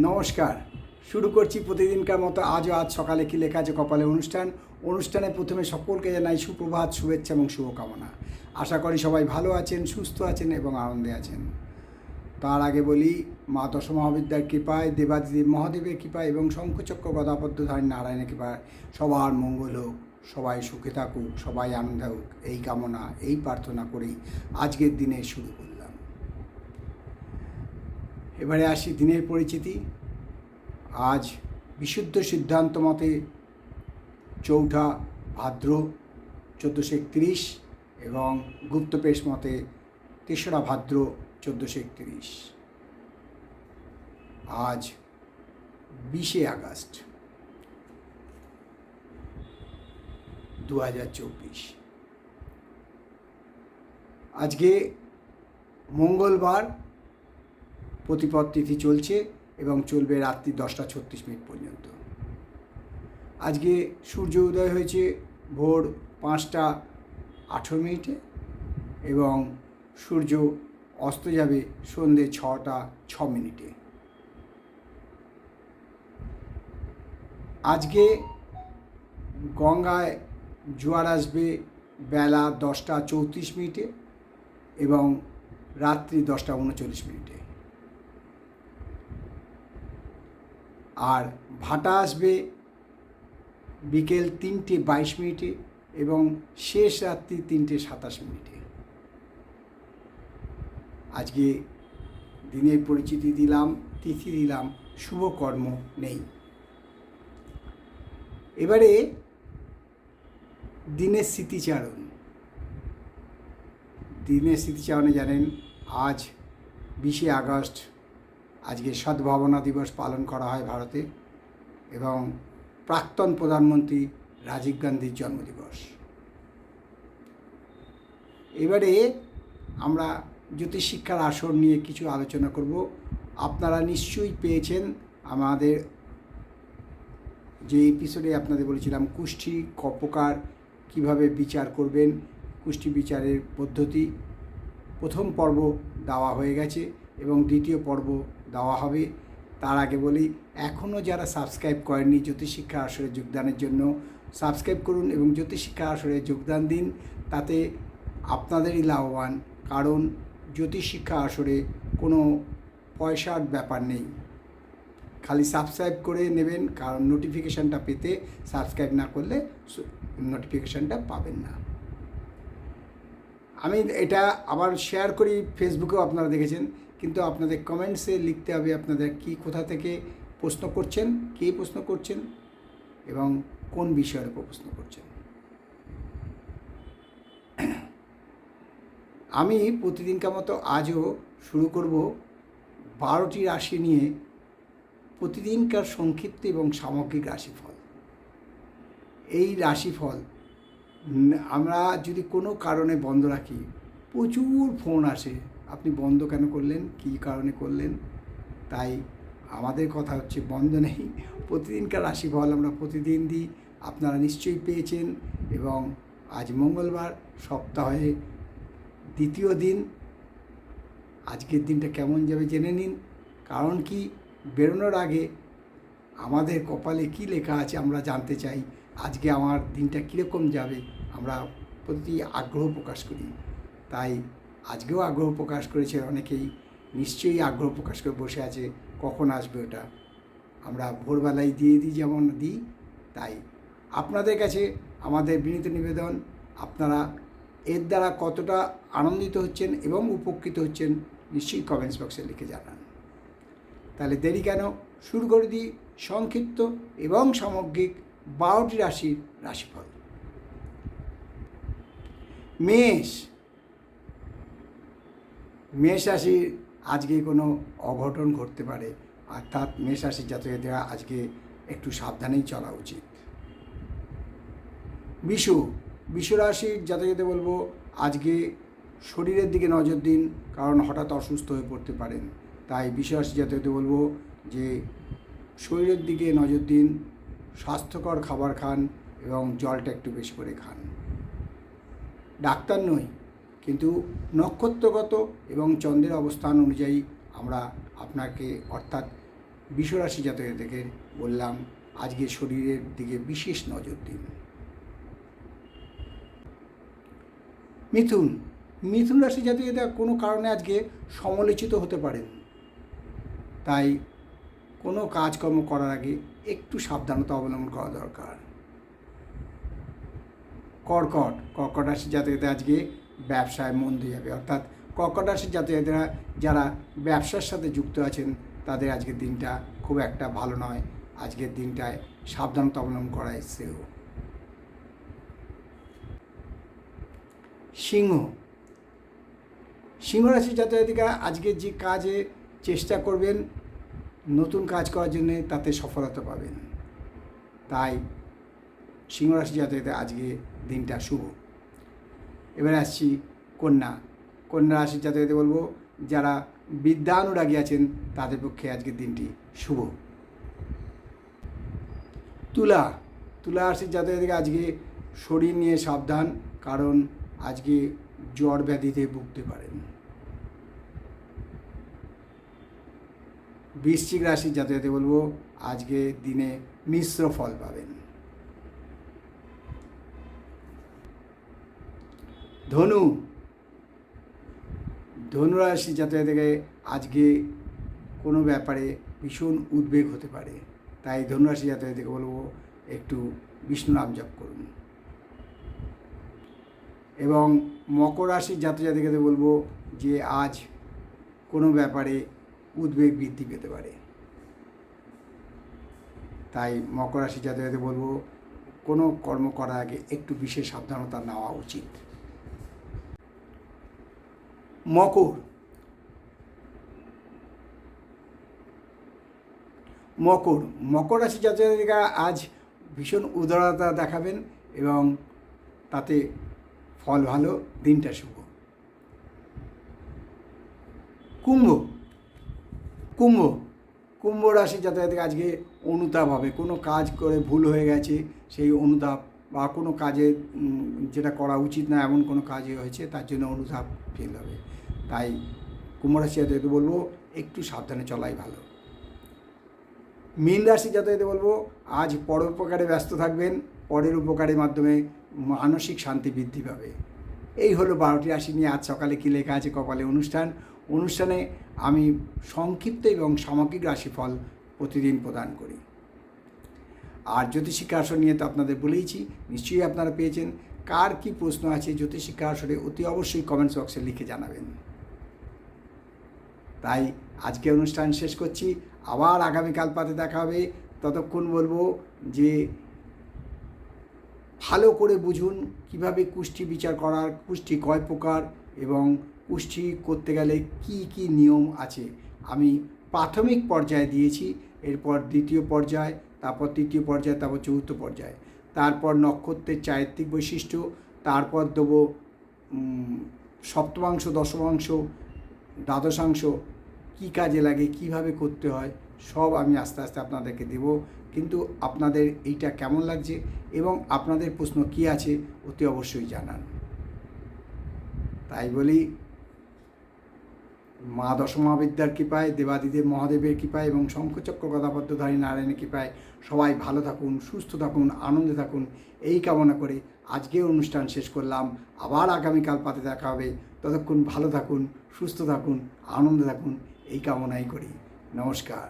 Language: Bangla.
নমস্কার। শুরু করছি প্রতিদিনকার মতো আজ সকালে কি লেখা আছে কপালে অনুষ্ঠানে প্রথমে সকলকে জানাই সুপ্রভাত, শুভেচ্ছা এবং শুভকামনা। আশা করি সবাই ভালো আছেন, সুস্থ আছেন এবং আনন্দে আছেন। তার আগে বলি, মা দশ মহাবিদ্যার কৃপায়, দেবাদিদেব মহাদেবের কৃপায় এবং শঙ্খচক্র গদাপদ্মধারী নারায়ণের কৃপায় সবার মঙ্গল হোক, সবাই সুখে থাকুক, সবাই আনন্দে হোক, এই কামনা, এই প্রার্থনা করেই আজকের দিনে শুরু করলাম। এবারে আসি দিনের পরিচিতি। আজ বিশুদ্ধ সিদ্ধান্ত মতে 4ঠা ভাদ্র 1431 এবং গুপ্তপেশ মতে 3রা ভাদ্র 1431। আজ 20শে আগস্ট 2024। আজকে মঙ্গলবার, প্রতিপদ তিথি চলছে এবং চলবে রাত্রি 10টা 36 মিনিট পর্যন্ত। আজকে সূর্য উদয় হয়েছে ভোর 5টা 18 মিনিটে এবং সূর্য অস্ত যাবে সন্ধ্যে 6টা 6 মিনিটে। আজকে গঙ্গায় জোয়ার আসবে বেলা 10টা 34 মিনিটে এবং রাত্রি 10টা 39 মিনিটে। আর ভাটা আসবে বিকেল 3টে 22 মিনিটে এবং শেষ রাত্রি 3টে 27 মিনিটে। আজকে দিনের পরিচিতি দিলাম, তিথি দিলাম, শুভকর্ম নেই। এবারে দিনের স্মৃতিচারণ। দিনের স্মৃতিচারণে জানেন আজ 20শে আগস্ট, আজকে সদ্ভাবনা দিবস পালন করা হয় ভারতে এবং প্রাক্তন প্রধানমন্ত্রী রাজীব গান্ধীর জন্মদিবস। এবারে আমরা জ্যোতিষশিক্ষার আসর নিয়ে কিছু আলোচনা করব। আপনারা নিশ্চয়ই পেয়েছেন আমাদের যে এপিসোডে আপনাদের বলেছিলাম কুষ্ঠি কপকার কীভাবে বিচার করবেন, কুষ্ঠি বিচারের পদ্ধতি। প্রথম পর্ব দেওয়া হয়ে গেছে এবং দ্বিতীয় পর্ব দেওয়া হবে। তার আগে বলি, এখনও যারা সাবস্ক্রাইব করেননি জ্যোতিষশিক্ষা আসরে যোগদানের জন্য সাবস্ক্রাইব করুন এবং জ্যোতিষশিক্ষা আসরে যোগদান দিন। তাতে আপনাদেরই লাভবান, কারণ জ্যোতিষশিক্ষা আসরে কোনো পয়সার ব্যাপার নেই। খালি সাবস্ক্রাইব করে নেবেন, কারণ নোটিফিকেশানটা পেতে সাবস্ক্রাইব না করলে নোটিফিকেশানটা পাবেন না। আমি এটা আবার শেয়ার করি, ফেসবুকেও আপনারা দেখেছেন, কিন্তু আপনাদের কমেন্টসে লিখতে হবে আপনাদের কোথা থেকে প্রশ্ন করছেন, কে প্রশ্ন করছেন এবং কোন বিষয়ের উপর প্রশ্ন করছেন। আমি প্রতিদিনকার মতো আজও শুরু করব 12টি রাশি নিয়ে প্রতিদিনকার সংক্ষিপ্ত এবং সামগ্রিক রাশিফল। এই রাশিফল আমরা যদি কোনো কারণে বন্ধ রাখি, প্রচুর ফোন আসে, আপনি বন্ধ কেন করলেন, কী কারণে করলেন। তাই আমাদের কথা হচ্ছে বন্ধ নেই, প্রতিদিনকার রাশিফল আমরা প্রতিদিন দিই। আপনারা নিশ্চয়ই পেয়েছেন এবং আজ মঙ্গলবার, সপ্তাহে দ্বিতীয় দিন। আজকের দিনটা কেমন যাবে জেনে নিন। কারণ কি, বেরোনোর আগে আমাদের কপালে কি লেখা আছে আমরা জানতে চাই। আজকে আমার দিনটা কীরকম যাবে আমরা প্রতি আগ্রহ প্রকাশ করি। তাই আজকেও আগ্রহ প্রকাশ করেছে অনেকেই, নিশ্চয়ই আগ্রহ প্রকাশ করে বসে আছে কখন আসবে ওটা। আমরা ভোরবেলায় দিয়ে দিই, যেমন দিই। তাই আপনাদের কাছে আমাদের বিনীত নিবেদন, আপনারা এর দ্বারা কতটা আনন্দিত হচ্ছেন এবং উপকৃত হচ্ছেন নিশ্চয়ই কমেন্টস বক্সে লিখে জানান। তাহলে দেরি কেন, শুরু করে দিই সংক্ষিপ্ত এবং সামগ্রিক 12টি রাশির রাশিফল। মেষ রাশির আজকে কোনো অঘটন ঘটতে পারে, অর্থাৎ মেষ রাশির জাতকরা আজকে একটু সাবধানেই চলা উচিত। বৃষ রাশির জাতকদের বলবো আজকে শরীরের দিকে নজর দিন, কারণ হঠাৎ অসুস্থ হয়ে পড়তে পারেন। তাই বৃষ রাশির জাতকদের বলবো যে শরীরের দিকে নজর দিন, স্বাস্থ্যকর খাবার খান এবং জলটা একটু বেশি করে খান। ডাক্তার নই, কিন্তু নক্ষত্রগত এবং চন্দ্রের অবস্থান অনুযায়ী আমরা আপনাকে, অর্থাৎ বৃষরাশি জাতকদেরকে বললাম আজকে শরীরের দিকে বিশেষ নজর দিন। মিথুন রাশি জাতকরা কোনো কারণে আজকে সমালোচিত হতে পারেন, তাই কোনো কাজকর্ম করার আগে একটু সাবধানতা অবলম্বন করা দরকার। কর্কট রাশি জাতকরা আজকে ব্যবসায় মন্দে যাবে, অর্থাৎ কর্কট রাশির জাতকরা যারা ব্যবসার সাথে যুক্ত আছেন তাদের আজকের দিনটা খুব একটা ভালো নয়। আজকের দিনটায় সাবধানতা অবলম্বন করাই শ্রেয়। সিংহ রাশির জাতকরা আজকে যে কাজে চেষ্টা করবেন নতুন কাজ করার জন্য তাতে সফলতা পাবেন, তাই সিংহ রাশি জাতকদের আজকে দিনটা শুভ। এবারে আসছি কন্যা রাশির জাতকদের বলবো যারা বিদ্যানুরাগী আছেন তাদের পক্ষে আজকের দিনটি শুভ। তুলা রাশির জাতকদের আজকে শরীর নিয়ে সাবধান, কারণ আজকে জ্বর ব্যাধিতে ভুগতে পারেন। বৃশ্চিক রাশির জাতকদের বলবো আজকে দিনে মিশ্র ফল পাবেন। ধনু রাশির জাতকদের আজকে কোনো ব্যাপারে ভীষণ উদ্বেগ হতে পারে, তাই ধনুরাশি জাতকদেরকে বলবো একটু বিষ্ণু নাম জপ করুন। এবং মকর রাশির জাতকদের বলবো যে আজ কোনো ব্যাপারে উদ্বেগ বৃদ্ধি পেতে পারে, তাই মকর রাশির জাতকদের বলবো কোনো কর্ম করার আগে একটু বিশেষ সাবধানতা নেওয়া উচিত। মকর রাশির জাতকরা আজ ভীষণ উদারতা দেখাবেন এবং তাতে ফল ভালো, দিনটা শুভ। কুম্ভ রাশির জাতকদের আজকে অনুতাপ হবে, কোনো কাজ করে ভুল হয়ে গেছে সেই অনুতাপ, বা কোনো কাজে যেটা করা উচিত না এমন কোনো কাজে হয়েছে তার জন্য অনুতাপ ফিল হবে, তাই কুম্ভ রাশি জাতকদের বলবো একটু সাবধানে চলাই ভালো। মীন রাশি জাতকদের বলবো আজ পরোপকারে ব্যস্ত থাকবেন, পরের উপকারের মাধ্যমে মানসিক শান্তি বৃদ্ধি পাবে। এই হলো 12টি রাশি নিয়ে আজ সকালে কী লেখা আছে কপালে অনুষ্ঠানে আমি সংক্ষিপ্ত এবং সামগ্রিক রাশিফল প্রতিদিন প্রদান করি। আর জ্যোতিষিক্ষা আসর নিয়ে তো আপনাদের বলেইছি, নিশ্চয়ই আপনারা পেয়েছেন। কার কি প্রশ্ন আছে জ্যোতিষিক্ষা আসরে অতি অবশ্যই কমেন্টস বক্সে লিখে জানাবেন। তাই আজকে অনুষ্ঠান শেষ করছি, আবার আগামীকাল পাতে দেখা হবে। ততক্ষণ বলবো যে ভালো করে বুঝুন কিভাবে কুষ্টি বিচার করার, কুষ্টি কয় প্রকার এবং কুষ্টি করতে গেলে কি কি নিয়ম আছে আমি প্রাথমিক পর্যায়ে দিয়েছি, এরপর দ্বিতীয় পর্যায়, তারপর তৃতীয় পর্যায়, তারপর চতুর্থ পর্যায়, তারপর নক্ষত্রের চারিত্রিক বৈশিষ্ট্য, তারপর দেবো সপ্তমাংশ, দশমাংশ, দ্বাদশাংশ কী কাজে লাগে, কিভাবে করতে হয়, সব আমি আস্তে আস্তে আপনাদেরকে দেব। কিন্তু আপনাদের এইটা কেমন লাগছে এবং আপনাদের প্রশ্ন কী আছে অতি অবশ্যই জানান। তাই বলি মা দশমহাবিদ্যার কৃপায়, দেবাদিদেব মহাদেবের কৃপায় এবং শঙ্খচক্র গদাপদ্মধারী নারায়ণের কৃপায় সবাই ভালো থাকুন, সুস্থ থাকুন, আনন্দে থাকুন, এই কামনা করে আজকের অনুষ্ঠান শেষ করলাম। আবার আগামীকাল পাতে দেখা হবে। ততক্ষণ ভালো থাকুন, সুস্থ থাকুন, আনন্দে থাকুন, এই কামনাই করি। নমস্কার।